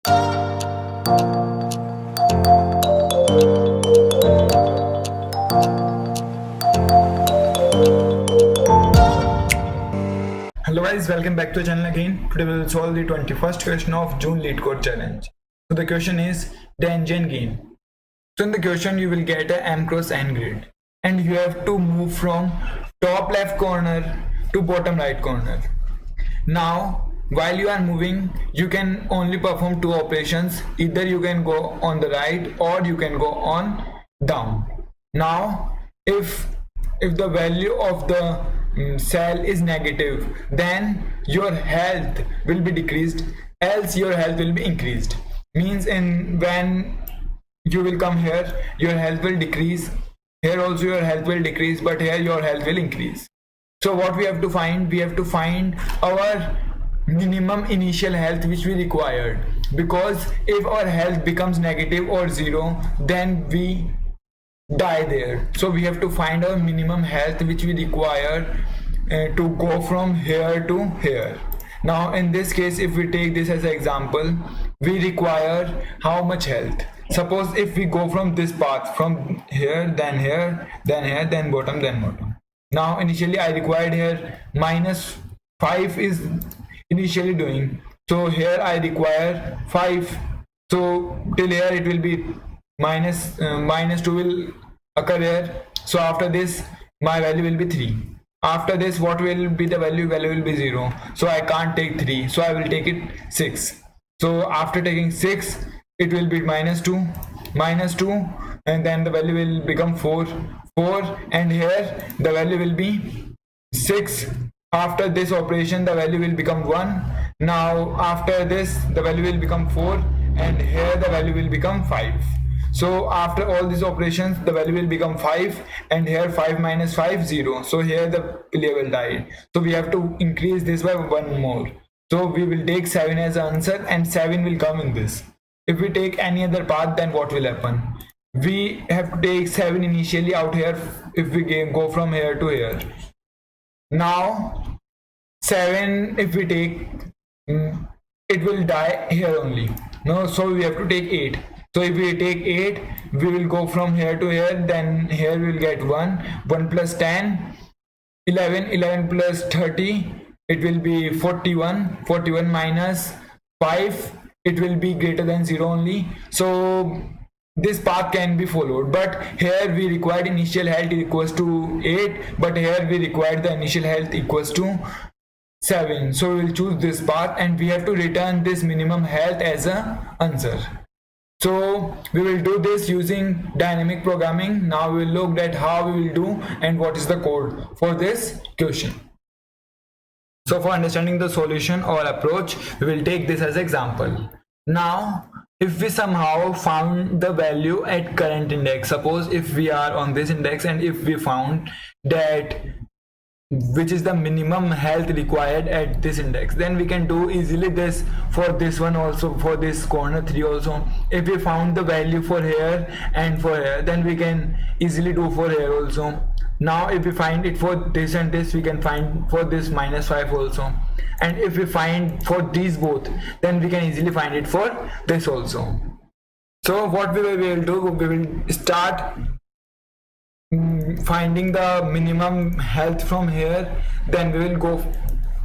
Hello guys, welcome back to the channel again. Today we will solve the 21st question of June Leetcode challenge. So the question is tangent gain. So in the question you will get a m cross n grid and you have to move from top left corner to bottom right corner. Now while you are moving you can only perform two operations. Either you can go on the right or you can go on down. Now if the value of the cell is negative, then your health will be decreased, else your health will be increased. Means when you will come here, your health will decrease. Here also your health will decrease, but here your health will increase. So what we have to find? We have to find our minimum initial health which we required, because if our health becomes negative or zero, then we die there. So we have to find our minimum health which we require to go from here to here. Now in this case, if we take this as an example, we require how much health? Suppose if we go from this path, from here, then here, then here, then bottom, then bottom. Now initially I required here -5 is initially doing, so here I require 5, so till here it will be -2 will occur here. So after this my value will be 3. After this what will be the value? Value will be 0, so I can't take 3, so I will take it 6. So after taking 6 it will be -2, and then the value will become 4, and here the value will be 6. After this operation the value will become 1. Now after this the value will become 4, and here the value will become 5. So after all these operations the value will become 5, and here 5 minus 5, 0. So here the player will die. So we have to increase this by 1 more. So we will take 7 as an answer, and 7 will come in this. If we take any other path, then what will happen? We have to take 7 initially out here if we go from here to here. Now 7 if we take, it will die here only. No, so we have to take 8. So if we take 8, we will go from here to here, then here we will get 1 plus 10, 11 plus 30, it will be 41 minus 5, it will be greater than 0 only. So this path can be followed, but here we required initial health equals to 8, but here we required the initial health equals to 7. So we will choose this path, and we have to return this minimum health as an answer. So we will do this using dynamic programming. Now we will look at how we will do and what is the code for this question. So for understanding the solution or approach, we will take this as example. Now if we somehow found the value at current index, suppose if we are on this index, and if we found that which is the minimum health required at this index, then we can do easily this for this one also, for this corner 3 also. If we found the value for here and for here, then we can easily do for here also. Now if we find it for this and this, we can find for this -5 also, and if we find for these both, then we can easily find it for this also. So what we will do, we will start finding the minimum health from here, then we will go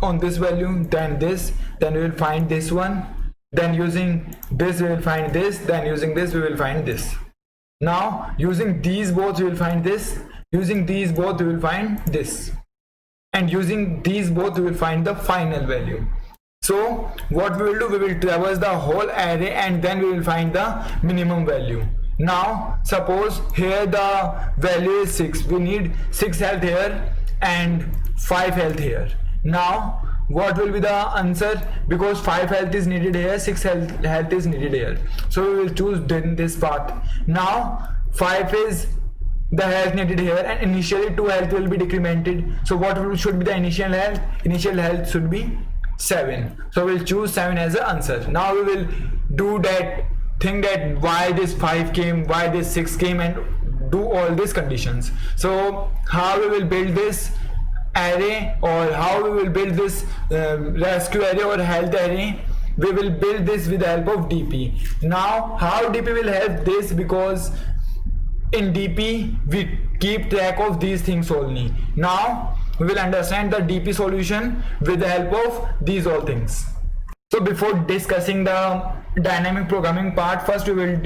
on this value, then this, then we will find this one, then using this we will find this, then using this we will find this. Now using these both we will find this, using these both we will find this, and using these both we will find the final value. So what we will do, we will traverse the whole array, and then we will find the minimum value. Now suppose here the value is 6, we need 6 health here and 5 health here. Now what will be the answer? Because 5 health is needed here, 6 health is needed here, so we will choose this path. Now 5 is the health needed here, and initially 2 health will be decremented. So what should be the initial health? Initial health should be 7, so we'll choose 7 as the answer. Now we will do that thing, that why this 5 came, why this 6 came, and do all these conditions. So how we will build this array, or how we will build this rescue array or health array, we will build this with the help of DP. Now how DP will help this, because in DP we keep track of these things only. Now we will understand the DP solution with the help of these all things. So before discussing the dynamic programming part, first we will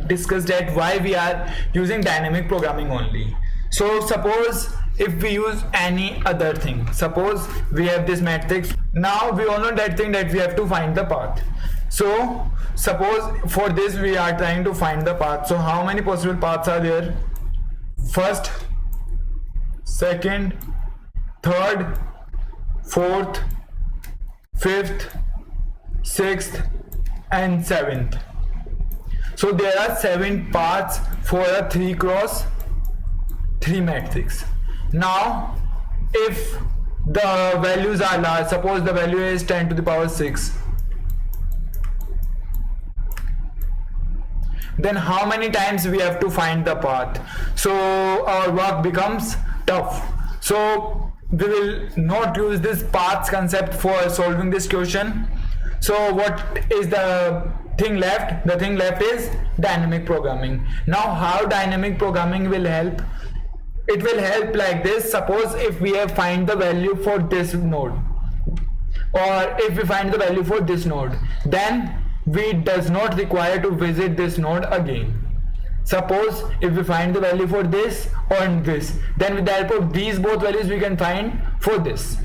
discuss that why we are using dynamic programming only. So suppose if we use any other thing, suppose we have this matrix. Now we all know that thing that we have to find the path. So suppose for this we are trying to find the path. So how many possible paths are there? First, second, third, fourth, fifth, sixth and seventh. So there are 7 paths for a 3x3 matrix. Now if the values are large, suppose the value is 10 to the power 6, then how many times we have to find the path? So our work becomes tough. So we will not use this paths concept for solving this question. So what is the thing left? The thing left is dynamic programming. Now how dynamic programming will help? It will help like this. Suppose if we have find the value for this node, or if we find the value for this node, then we does not require to visit this node again. Suppose if we find the value for this or this, then with the help of these both values we can find for this.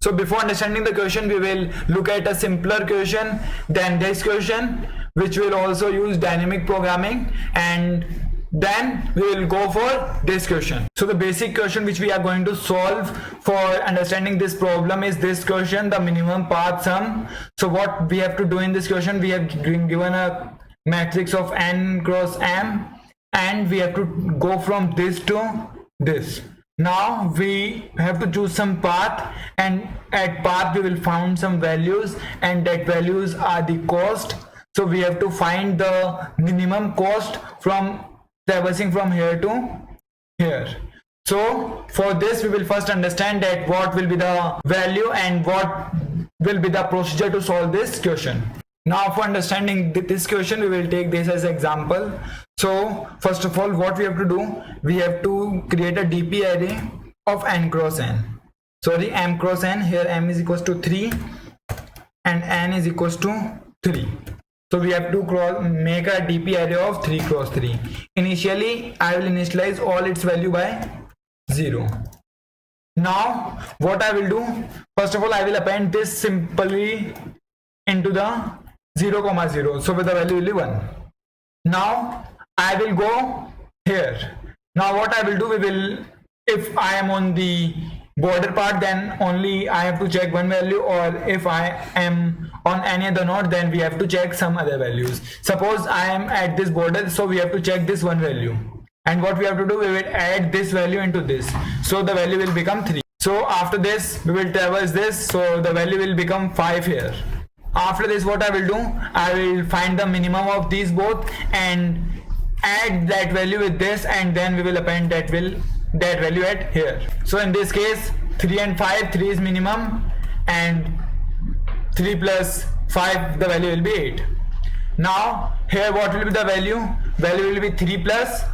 So before understanding the question, we will look at a simpler question than this question, which will also use dynamic programming, and then we will go for this question. So the basic question which we are going to solve for understanding this problem is this question, the minimum path sum. So what we have to do in this question, we have been given a matrix of n cross m, and we have to go from this to this. Now we have to choose some path, and at path we will find some values, and that values are the cost. So we have to find the minimum cost from traversing from here to here. So for this we will first understand that what will be the value and what will be the procedure to solve this question. Now for understanding this question, we will take this as example. So first of all, what we have to do, we have to create a DP array of n cross n. Sorry, m cross n. Here m is equals to 3 and n is equals to 3. So we have to make a DP array of 3 cross 3. Initially I will initialize all its value by 0. Now what I will do, first of all I will append this simply into the 0, 0. So with the value will be 1. Now I will go here. Now what I will do, we will, if I am on the border part, then only I have to check one value, or if I am on any other node, then we have to check some other values. Suppose I am at this border, so we have to check this one value, and what we have to do, we will add this value into this, so the value will become 3. So after this we will traverse this, so the value will become 5 here. After this what I will do, I will find the minimum of these both and add that value with this, and then we will append that value at here. So in this case 3 and 5, 3 is minimum, and 3 plus 5, the value will be 8. Now here what will be the value? Value will be 3 plus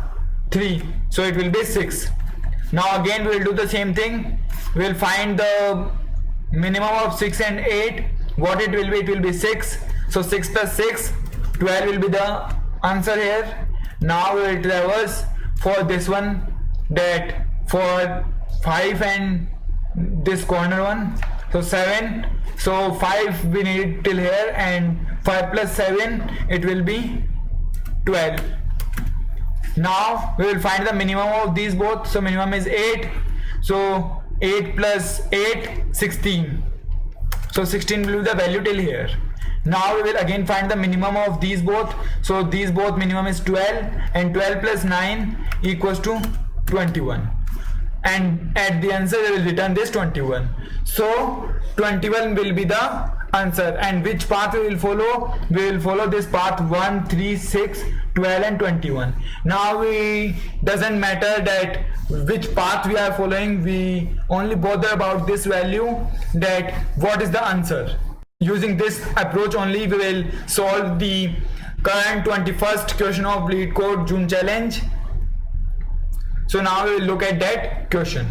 3, so it will be 6. Now again we will do the same thing. We will find the minimum of 6 and 8. What it will be? It will be 6. So 6 plus 6, 12 will be the answer here. Now we will traverse for this one, that for 5 and this corner one, so 7. So 5 we need till here, and 5 plus 7, it will be 12. Now we will find the minimum of these both. So minimum is 8. So 8 plus 8, 16. So 16 will be the value till here. Now we will again find the minimum of these both. So these both minimum is 12, and 12 plus 9 equals to 21. And at the answer we will return this 21. So 21 will be the answer. And which path we will follow? We will follow this path 1, 3, 6, 12 and 21. Now we doesn't matter that which path we are following, we only bother about this value, that what is the answer. Using this approach only, we will solve the current 21st question of LeetCode June challenge. So now we will look at that question.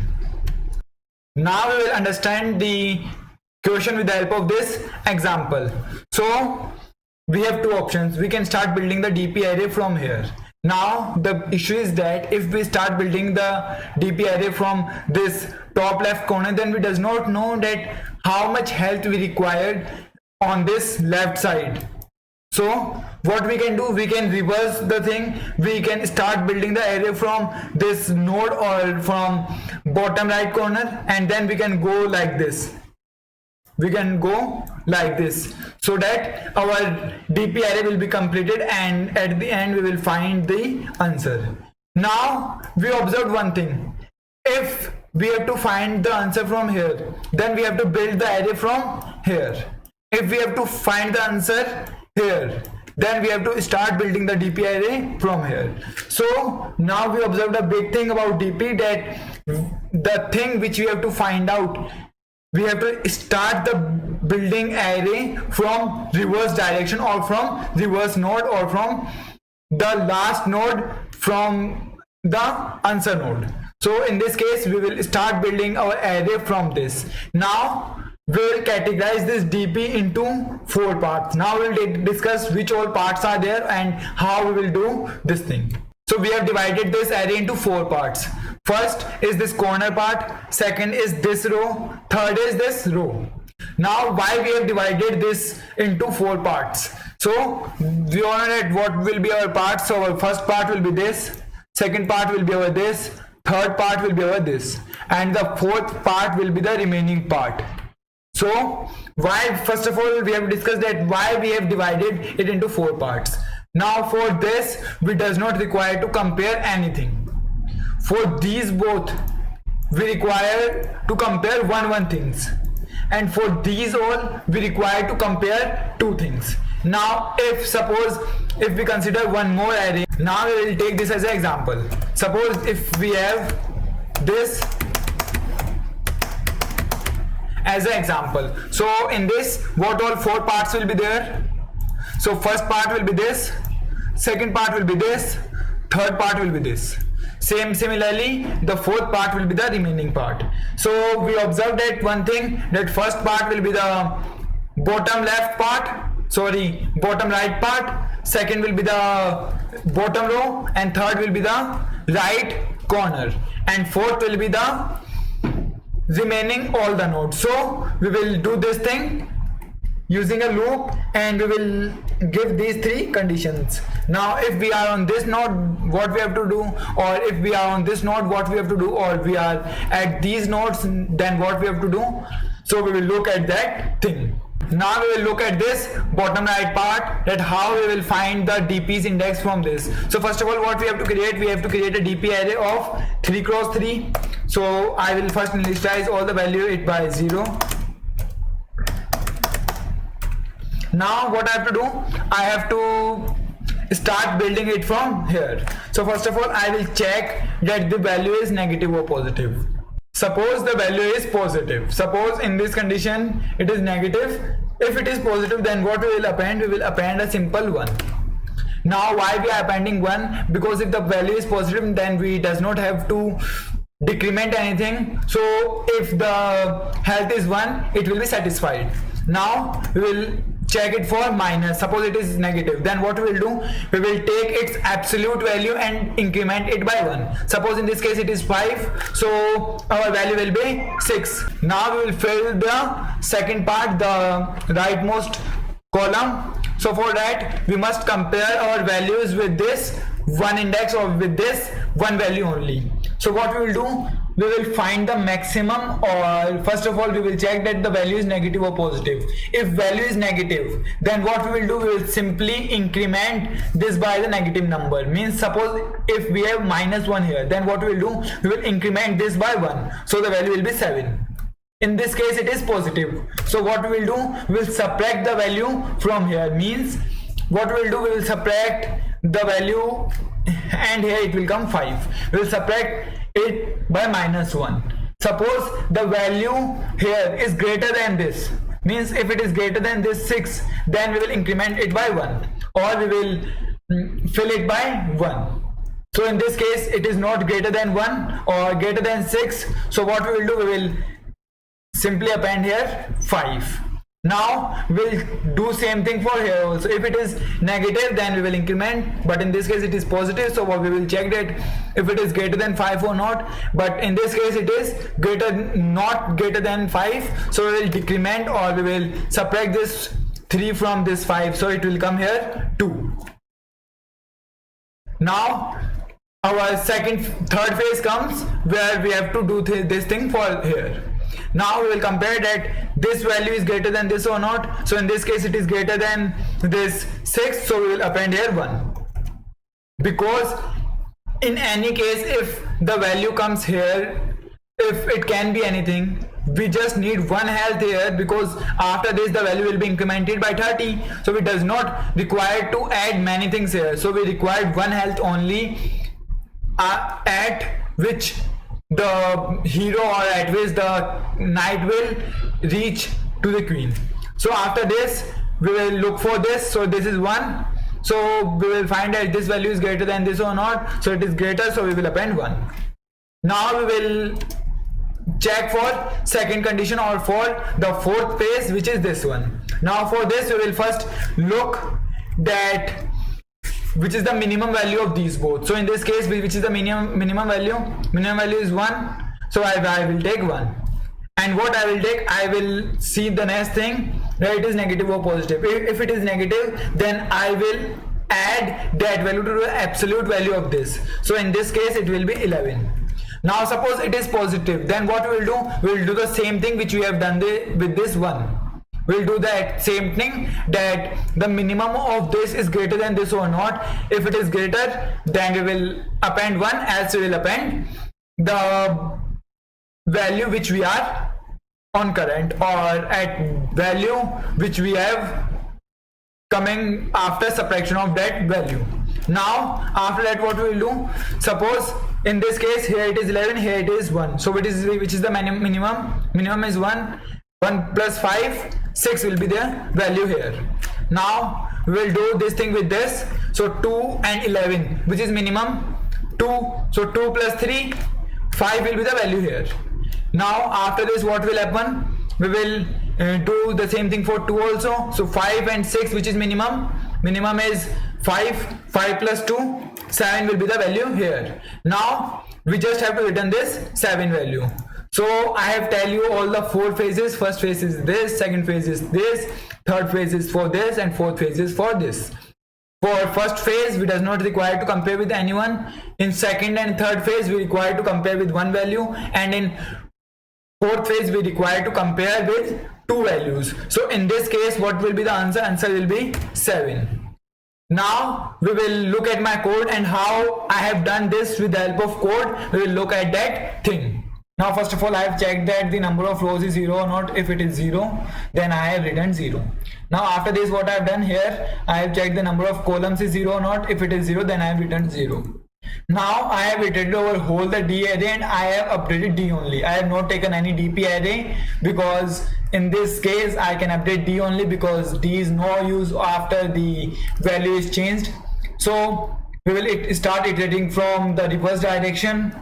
Now we will understand the question with the help of this example. So we have two options. We can start building the DP array from here. Now the issue is that if we start building the DP array from this top left corner, then we does not know that how much health we required on this left side. So what we can do, we can reverse the thing. We can start building the array from this node or from bottom right corner, and then we can go like this. We can go like this so that our DP array will be completed, and at the end we will find the answer. Now we observed one thing. If we have to find the answer from here, then we have to build the array from here. If we have to find the answer here, then we have to start building the DP array from here. So now we observed a big thing about DP, that the thing which we have to find out, we have to start the building array from reverse direction, or from reverse node, or from the last node from the answer node. So in this case, we will start building our array from this. Now we will categorize this DP into 4 parts. Now we will discuss which all parts are there and how we will do this thing. So we have divided this array into 4 parts. First is this corner part, second is this row, third is this row. Now why we have divided this into 4 parts? So we all know that what will be our parts. So our first part will be this, second part will be our this, third part will be our this, and the fourth part will be the remaining part. So why, first of all, we have discussed that why we have divided it into 4 parts. Now for this, we does not require to compare anything. For these both, we require to compare one things, and for these all, we require to compare 2 things. Now if suppose if we consider one more array, now we will take this as an example. Suppose if we have this as an example. So in this, what all 4 parts will be there? So first part will be this, second part will be this, third part will be this. Similarly, the fourth part will be the remaining part. So we observe that one thing, that first part will be the bottom right part, second will be the bottom row, and third will be the right corner, and fourth will be the remaining all the nodes. So we will do this thing using a loop, and we will give these 3 conditions. Now if we are on this node, what we have to do, or if we are on this node, what we have to do, or we are at these nodes, then what we have to do. So we will look at that thing. Now we will look at this bottom right part, that how we will find the DP's index from this. So first of all, what we have to create, we have to create a DP array of 3 cross 3. So I will first initialize all the value it by 0. Now what I have to do, I have to start building it from here. So first of all, I will check that the value is negative or positive. Suppose the value is positive. Suppose in this condition it is negative. If it is positive, then what we will append? We will append a simple 1. Now why we are appending 1? Because if the value is positive, then we does not have to decrement anything. So if the health is 1, it will be satisfied. Now we will check it for minus. Suppose it is negative, then what we will do, we will take its absolute value and increment it by 1. Suppose in this case it is 5, so our value will be 6. Now we will fill the second part, the rightmost column. So for that, we must compare our values with this 1 index or with this 1 value only. So what we will do, we will find the maximum, or first of all we will check that the value is negative or positive. If value is negative, then what we will do, we will simply increment this by the negative number. Means suppose if we have -1 here, then what we will do, we will increment this by 1, so the value will be 7. In this case it is positive, so what we will do, we will subtract the value from here. Means what we will do, we will subtract the value, and here it will come 5. We will subtract it by -1. Suppose the value here is greater than this, means if it is greater than this 6, then we will increment it by 1, or we will fill it by 1. So in this case it is not greater than 1 or greater than 6, so what we will do, we will simply append here 5. Now we'll do same thing for here also. If it is negative, then we will increment, but in this case it is positive, so we will check that if it is greater than 5 or not. But in this case it is not greater than 5, so we will decrement, or we will subtract this 3 from this 5, so it will come here 2. Now our third phase comes, where we have to do this thing for here. Now we will compare that this value is greater than this or not. So in this case it is greater than this 6, so we will append here 1, because in any case if the value comes here, if it can be anything, we just need 1 health here, because after this the value will be incremented by 30, so it does not require to add many things here. So we required 1 health only, at which the hero, or at which the knight will reach to the queen. So after this we will look for this, so this is 1, so we will find that this value is greater than this or not. So it is greater, so we will append 1. Now we will check for second condition, or for the fourth phase, which is this one. Now for this we will first look that which is the minimum value of these both. So in this case, which is the minimum value? Minimum value is 1, so I will take 1. And what I will take, I will see the next thing, that it is negative or positive. If it is negative, then I will add that value to the absolute value of this. So in this case it will be 11. Now suppose it is positive, then what we will do, we will do the same thing which we have done with this one. We'll do that same thing, that the minimum of this is greater than this or not. If it is greater, then we will append 1, else we will append the value which we are on current, or at value which we have coming after subtraction of that value. Now after that what we will do, suppose in this case here it is 11, here it is 1, so which is the minimum is 1 plus 5, 6 will be the value here. Now we will do this thing with this, so 2 and 11, which is minimum 2, so 2 plus 3, 5 will be the value here. Now after this what will happen, we will do the same thing for 2 also, so 5 and 6, which is minimum is 5 plus 2, 7 will be the value here. Now we just have to return this 7 value. So I have tell you all the 4 phases. First phase is this, second phase is this, third phase is for this, and fourth phase is for this. For first phase we does not require to compare with anyone. In second and third phase we require to compare with 1 value, and in fourth phase we require to compare with 2 values. So in this case what will be the answer? Answer will be 7. Now we will look at my code and how I have done this with the help of code. We will look at that thing. Now first of all I have checked that the number of rows is 0 or not. If it is 0, then I have written 0. Now after this what I have done here, I have checked the number of columns is 0 or not. If it is 0, then I have written 0. Now I have iterated over whole the D array, and I have updated D only. I have not taken any DP array, because in this case I can update D only, because D is no use after the value is changed. So we will start iterating from the reverse direction.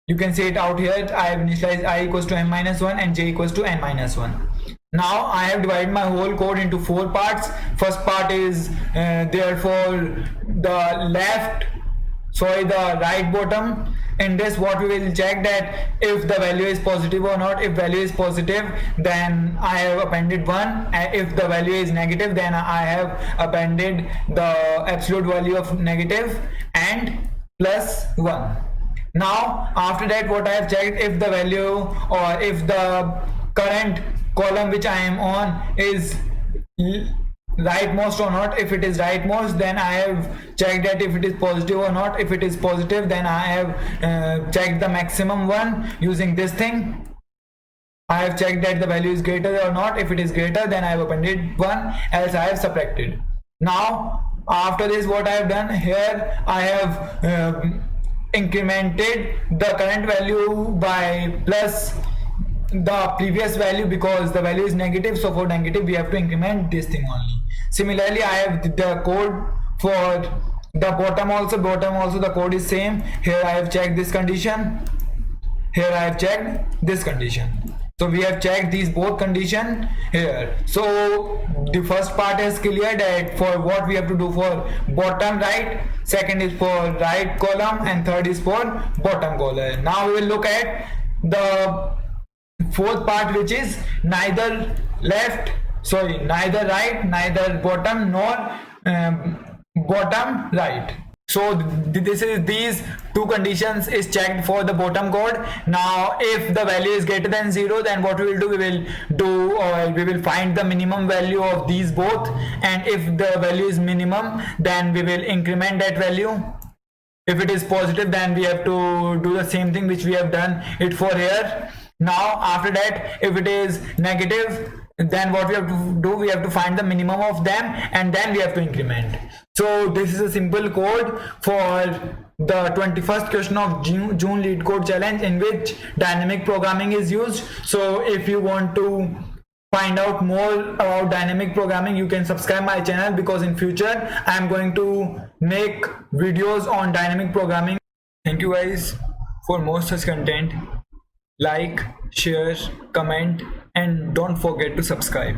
You can see it out here. I have initialized I equals to m minus 1 and j equals to n minus 1. Now I have divided my whole code into 4 parts. First part is therefore the right bottom. In this what we will check that if the value is positive or not. If value is positive, then I have appended 1. If the value is negative, then I have appended the absolute value of negative and plus 1. Now after that what I have checked, if the value or if the current column which I am on is rightmost or not. If it is rightmost, then I have checked that if it is positive or not. If it is positive, then I have checked the maximum one using this thing. I have checked that the value is greater or not. If it is greater, then I have appended 1, else I have subtracted. Now after this what I have done here, I have incremented the current value by plus the previous value because the value is negative, so for negative we have to increment this thing only. Similarly, I have the code for the bottom also. The code is same. Here I have checked this condition, here I have checked this condition. So we have checked these both condition here. So the first part is clear, that for what we have to do for bottom right, second is for right column, and third is for bottom column. Now we will look at the fourth part, which is neither right, neither bottom, nor bottom right. So this is these two conditions is checked for the bottom code. Now if the value is greater than 0, then what we will do, we will find the minimum value of these both, and if the value is minimum, then we will increment that value. If it is positive, then we have to do the same thing which we have done it for here. Now after that, if it is negative, then what we have to do, we have to find the minimum of them, and then we have to increment. So this is a simple code for the 21st question of June LeetCode challenge, in which dynamic programming is used. So if you want to find out more about dynamic programming, you can subscribe my channel, because in future I am going to make videos on dynamic programming. Thank you guys. For more such content, like, share, comment, and don't forget to subscribe.